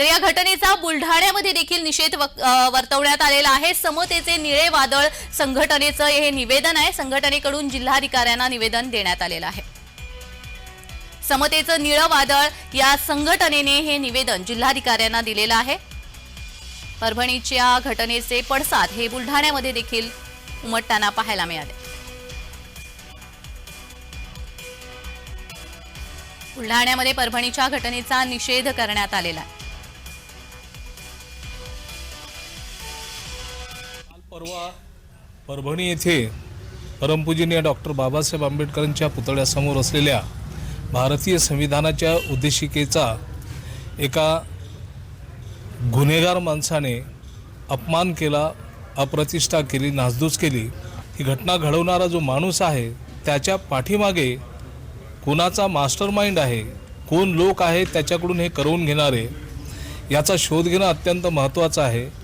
तर या घटनेचा बुलढाण्यामध्ये देखील निषेध वर्तवण्यात आलेला आहे। समतेचे निळे वादळ संघटनेचं हे निवेदन आहे। संघटनेकडून जिल्हाधिकाऱ्यांना निवेदन देण्यात आलेलं आहे। समतेचं निळं वादळ या संघटनेने हे निवेदन जिल्हाधिकाऱ्यांना दिलेलं आहे। परभणीच्या घटनेचे पडसाद हे बुलढाण्यामध्ये देखील उमटताना पाहायला मिळाले। बुलढाण्यामध्ये परभणीच्या घटनेचा निषेध करण्यात आलेला आहे। परवा परभणी येथे परमपूजनीय डॉक्टर बाबासाहेब आंबेडकरांच्या पुतळ्यासमोर असलेल्या भारतीय संविधानाच्या उद्देशिकेचा एका गुन्हेगार माणसाने अपमान केला, अप्रतिष्ठा केली, नासधूस केली। ही घटना घडवणारा जो माणूस आहे त्याच्या पाठीमागे कोणाचा मास्टरमाइंड आहे, कोण लोक आहेत त्याच्याकडून हे करवून घेणारे, याचा शोध घेणं अत्यंत महत्त्वाचं आहे।